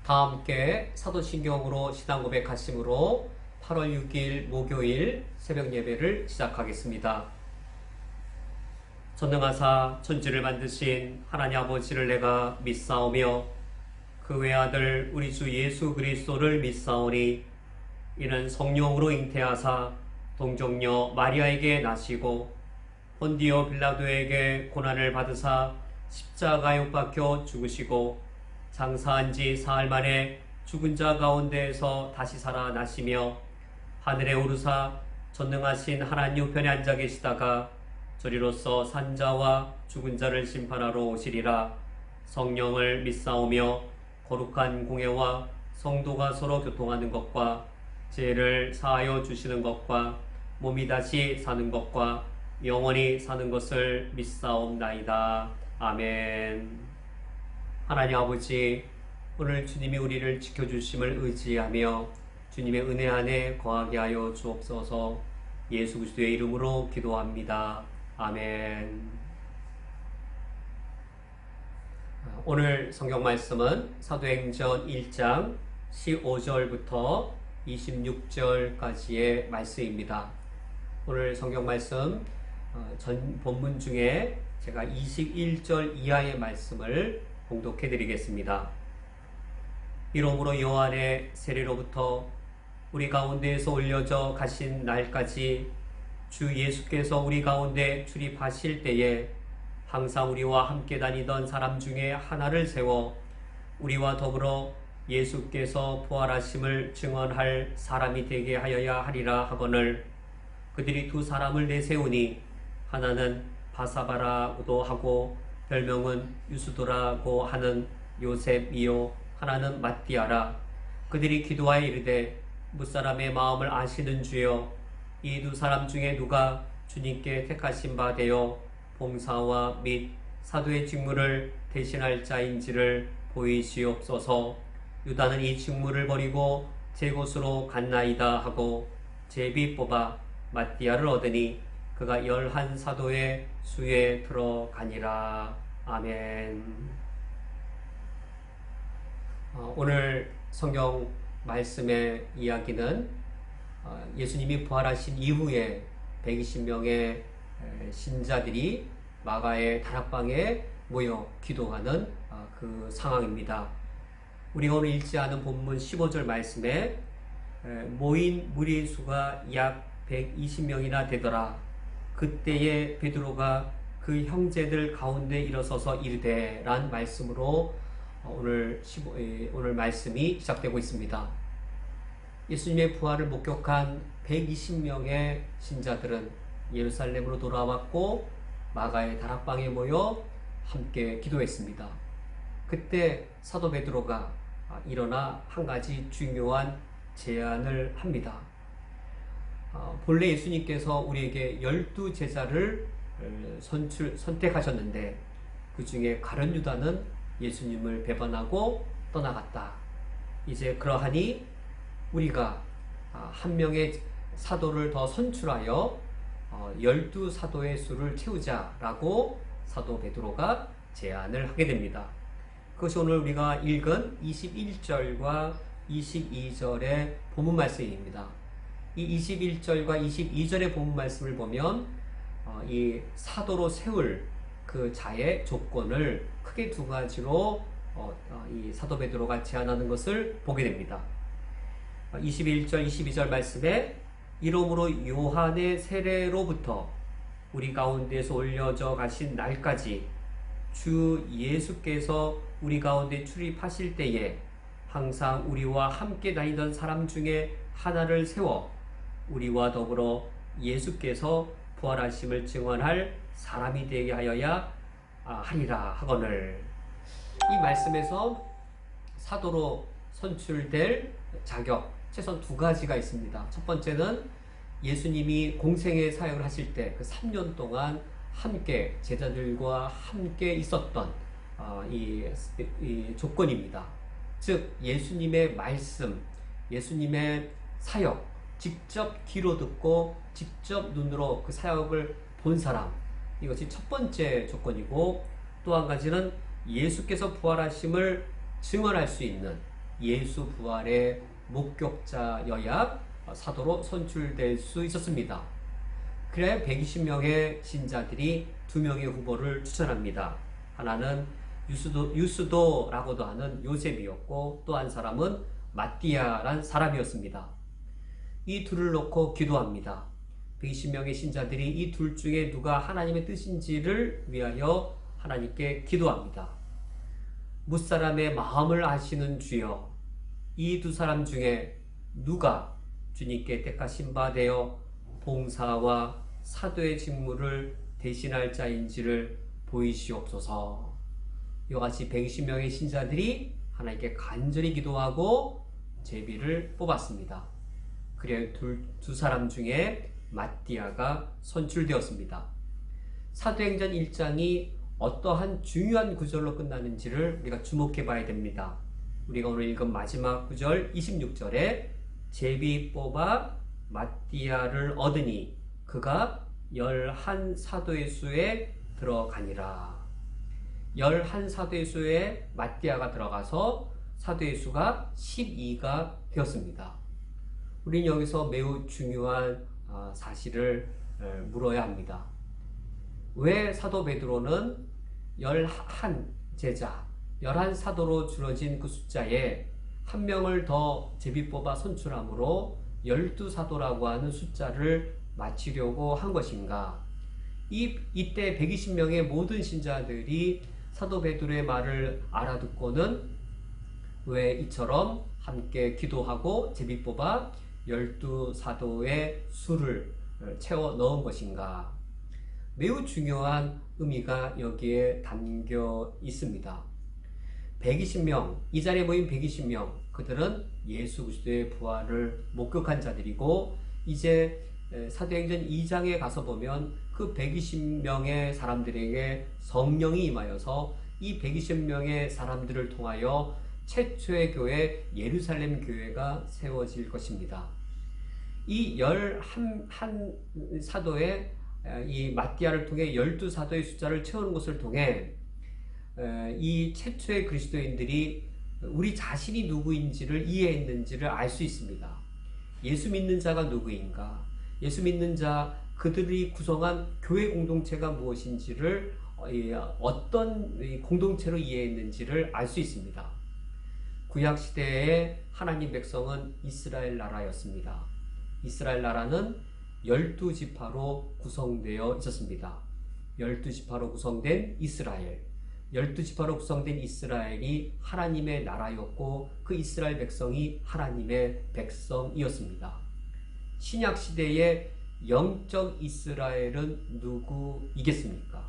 다 함께 사도신경으로 신앙 고백하심으로 8월 6일 목요일 새벽 예배를 시작하겠습니다. 전능하사 천지를 만드신 하나님 아버지를 내가 믿사오며 그 외아들 우리 주 예수 그리스도를 믿사오니 이는 성령으로 잉태하사 동정녀 마리아에게 나시고 본디오 빌라도에게 고난을 받으사 십자가에 못 박혀 죽으시고 장사한 지 사흘 만에 죽은 자 가운데에서 다시 살아나시며 하늘에 오르사 전능하신 하나님 우편에 앉아 계시다가 저리로서 산자와 죽은 자를 심판하러 오시리라. 성령을 믿사오며 거룩한 공예와 성도가 서로 교통하는 것과 죄를 사하여 주시는 것과 몸이 다시 사는 것과 영원히 사는 것을 믿사옵나이다. 아멘. 하나님 아버지, 오늘 주님이 우리를 지켜주심을 의지하며 주님의 은혜 안에 거하게 하여 주옵소서. 예수 그리스도의 이름으로 기도합니다. 아멘. 오늘 성경 말씀은 사도행전 1장 15절부터 26절까지의 말씀입니다. 오늘 성경 말씀 전 본문 중에 제가 21절 이하의 말씀을 봉독해 드리겠습니다. 이러므로 요한의 세례로부터 우리 가운데에서 올려져 가신 날까지 주 예수께서 우리 가운데 출입하실 때에 항상 우리와 함께 다니던 사람 중에 하나를 세워 우리와 더불어 예수께서 부활하심을 증언할 사람이 되게 하여야 하리라 하거늘 그들이 두 사람을 내세우니 하나는 바사바라고도 하고 별명은 유수도라고 하는 요셉이요 하나는 matti아라. 그들이 기도하여 이르되 무사람의 마음을 아시는 주여 이 두 사람 중에 누가 주님께 택하신 바 되어 봉사와 및 사도의 직무를 대신할 자인지를 보이시옵소서. 유다는 이 직무를 버리고 제 곳으로 갔나이다 하고 제비 뽑아 matti아를 얻으니 그가 11사도의 수에 들어가니라. 아멘. 오늘 성경 말씀의 이야기는 예수님이 부활하신 이후에 120명의 신자들이 마가의 다락방에 모여 기도하는 그 상황입니다. 우리가 오늘 읽지 않은 본문 15절 말씀에 모인 무리의 수가 약 120명이나 되더라. 그때에 베드로가 그 형제들 가운데 일어서서 이르되 란 말씀으로 오늘 말씀이 시작되고 있습니다. 예수님의 부활을 목격한 120명의 신자들은 예루살렘으로 돌아왔고 마가의 다락방에 모여 함께 기도했습니다. 그때 사도 베드로가 일어나 한 가지 중요한 제안을 합니다. 본래 예수님께서 우리에게 12제자를 선택하셨는데 그 중에 가룟 유다는 예수님을 배반하고 떠나갔다. 이제 그러하니 우리가 한 명의 사도를 더 선출하여 12사도의 수를 채우자라고 사도 베드로가 제안을 하게 됩니다. 그것이 오늘 우리가 읽은 21절과 22절의 본문 말씀입니다. 이 21절과 22절의 본문 말씀을 보면 이 사도로 세울 그 자의 조건을 크게 두 가지로 이 사도 베드로가 제안하는 것을 보게 됩니다. 21절, 22절 말씀에 이러므로 요한의 세례로부터 우리 가운데서 올려져 가신 날까지 주 예수께서 우리 가운데 출입하실 때에 항상 우리와 함께 다니던 사람 중에 하나를 세워 우리와 더불어 예수께서 부활하심을 증언할 사람이 되게 하여야 하리라 하거늘. 이 말씀에서 사도로 선출될 자격 최소한 두 가지가 있습니다. 첫 번째는 예수님이 공생의 사역을 하실 때 그 3년 동안 함께 제자들과 함께 있었던 이 조건입니다. 즉 예수님의 말씀, 예수님의 사역 직접 귀로 듣고 직접 눈으로 그 사역을 본 사람, 이것이 첫 번째 조건이고, 또 한 가지는 예수께서 부활하심을 증언할 수 있는 예수 부활의 목격자여야 사도로 선출될 수 있었습니다. 그래 120명의 신자들이 2명의 후보를 추천합니다. 하나는 유스도라고도 하는 요셉이었고 또 한 사람은 마띠아란 사람이었습니다. 이 둘을 놓고 기도합니다. 120명의 신자들이 이 둘 중에 누가 하나님의 뜻인지를 위하여 하나님께 기도합니다. 무사람의 마음을 아시는 주여, 이 두 사람 중에 누가 주님께 택하신 바 되어 봉사와 사도의 직무를 대신할 자인지를 보이시옵소서. 이와 같이 120명의 신자들이 하나님께 간절히 기도하고 제비를 뽑았습니다. 그래 두 사람 중에 마띠아가 선출되었습니다. 사도행전 1장이 어떠한 중요한 구절로 끝나는지를 우리가 주목해 봐야 됩니다. 우리가 오늘 읽은 마지막 구절 26절에 제비 뽑아 마띠아를 얻으니 그가 11사도의 수에 들어가니라. 11사도의 수에 마띠아가 들어가서 사도의 수가 12가 되었습니다. 우리는 여기서 매우 중요한 사실을 물어야 합니다. 왜 사도 베드로는 11제자, 11사도로 줄어진 그 숫자에 한 명을 더 제비 뽑아 선출함으로 12사도라고 하는 숫자를 맞추려고 한 것인가? 이때 120명의 모든 신자들이 사도 베드로의 말을 알아듣고는 왜 이처럼 함께 기도하고 제비 뽑아 12사도의 수를 채워 넣은 것인가? 매우 중요한 의미가 여기에 담겨 있습니다. 120명, 이 자리에 모인 120명, 그들은 예수 그리스도의 부활을 목격한 자들이고 이제 사도행전 2장에 가서 보면 그 120명의 사람들에게 성령이 임하여서 이 120명의 사람들을 통하여 최초의 교회 예루살렘 교회가 세워질 것입니다. 이 11사도의 이 마띠아를 통해 12사도의 숫자를 채우는 것을 통해 이 최초의 그리스도인들이 우리 자신이 누구인지를 이해했는지를 알 수 있습니다. 예수 믿는 자가 누구인가? 예수 믿는 자 그들이 구성한 교회 공동체가 무엇인지를 어떤 공동체로 이해했는지를 알 수 있습니다. 구약 시대의 하나님 백성은 이스라엘 나라였습니다. 이스라엘 나라는 12지파로 구성되어 있었습니다. 12지파로 구성된 이스라엘, 12지파로 구성된 이스라엘이 하나님의 나라였고 그 이스라엘 백성이 하나님의 백성이었습니다. 신약 시대의 영적 이스라엘은 누구이겠습니까?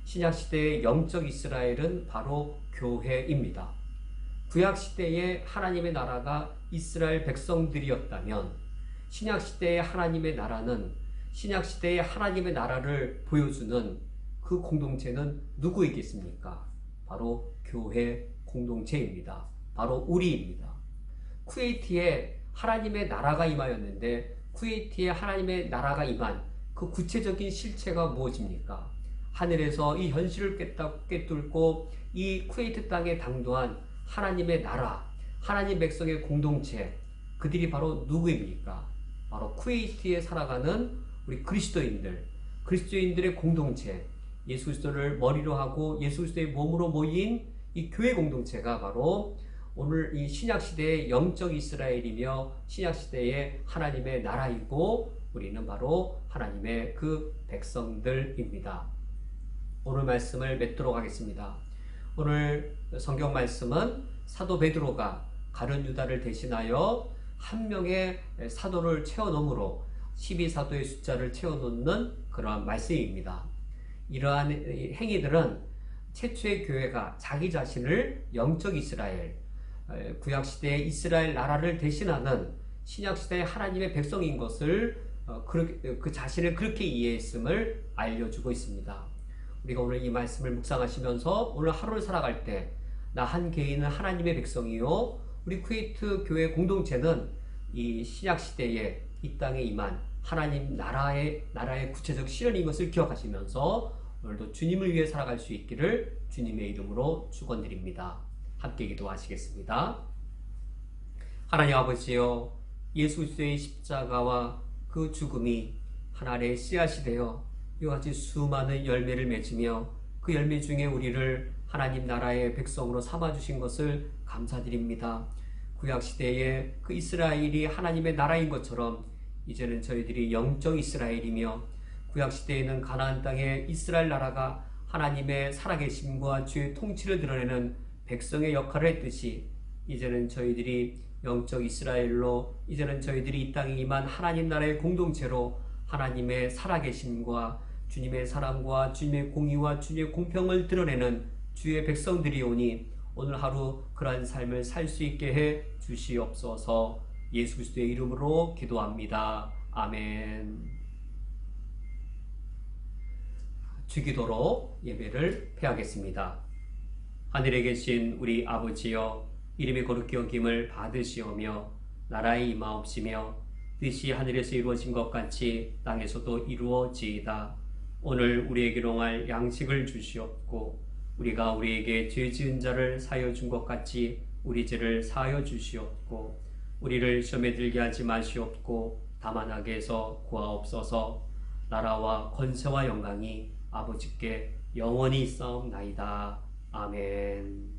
신약 시대의 영적 이스라엘은 바로 교회입니다. 구약 시대의 하나님의 나라가 이스라엘 백성들이었다면 신약 시대의 하나님의 나라는 신약 시대의 하나님의 나라를 보여주는 그 공동체는 누구이겠습니까? 바로 교회 공동체입니다. 바로 우리입니다. 쿠웨이트에 하나님의 나라가 임하였는데 쿠웨이트에 하나님의 나라가 임한 그 구체적인 실체가 무엇입니까? 하늘에서 이 현실을 꿰뚫고 이 쿠웨이트 땅에 당도한 하나님의 나라, 하나님 백성의 공동체, 그들이 바로 누구입니까? 바로 쿠웨이트에 살아가는 우리 그리스도인들의 공동체, 예수 그리스도를 머리로 하고 예수 그리스도의 몸으로 모인 이 교회 공동체가 바로 오늘 이 신약 시대의 영적 이스라엘이며 신약 시대의 하나님의 나라이고 우리는 바로 하나님의 그 백성들입니다. 오늘 말씀을 맺도록 하겠습니다. 오늘 성경 말씀은 사도 베드로가 가룟 유다를 대신하여 한 명의 사도를 채워넣음으로 12사도의 숫자를 채워놓는 그러한 말씀입니다. 이러한 행위들은 최초의 교회가 자기 자신을 영적 이스라엘, 구약시대의 이스라엘 나라를 대신하는 신약시대의 하나님의 백성인 것을 그 자신을 그렇게 이해했음을 알려주고 있습니다. 우리가 오늘 이 말씀을 묵상하시면서 오늘 하루를 살아갈 때 나 한 개인은 하나님의 백성이요 우리 쿠웨이트 교회 공동체는 이 신약시대에 이 땅에 임한 하나님 나라의 구체적 실현인 것을 기억하시면서 오늘도 주님을 위해 살아갈 수 있기를 주님의 이름으로 축원드립니다. 함께 기도하시겠습니다. 하나님 아버지여, 예수 그리스도의 십자가와 그 죽음이 하나님의 씨앗이 되어 이와 같이 수많은 열매를 맺으며 그 열매 중에 우리를 하나님 나라의 백성으로 삼아주신 것을 감사드립니다. 구약시대에 그 이스라엘이 하나님의 나라인 것처럼 이제는 저희들이 영적 이스라엘이며, 구약시대에는 가나안 땅에 이스라엘 나라가 하나님의 살아계심과 주의 통치를 드러내는 백성의 역할을 했듯이, 이제는 저희들이 영적 이스라엘로, 이제는 저희들이 이 땅에 임한 하나님 나라의 공동체로 하나님의 살아계심과 주님의 사랑과 주님의 공의와 주님의 공평을 드러내는 주의 백성들이 오니 오늘 하루 그러한 삶을 살 수 있게 해 주시옵소서. 예수 그리스도의 이름으로 기도합니다. 아멘. 주기도로 예배를 폐하겠습니다. 하늘에 계신 우리 아버지여, 이름이 거룩히 여김을 받으시오며 나라의 임하옵시며 뜻이 하늘에서 이루어진 것 같이 땅에서도 이루어지이다. 오늘 우리에게 용할 양식을 주시옵고 우리가 우리에게 죄 지은 자를 사하여 준 것 같이 우리 죄를 사하여 주시옵고 우리를 시험에 들게 하지 마시옵고 다만 악에서 구하옵소서. 나라와 권세와 영광이 아버지께 영원히 있사옵나이다. 아멘.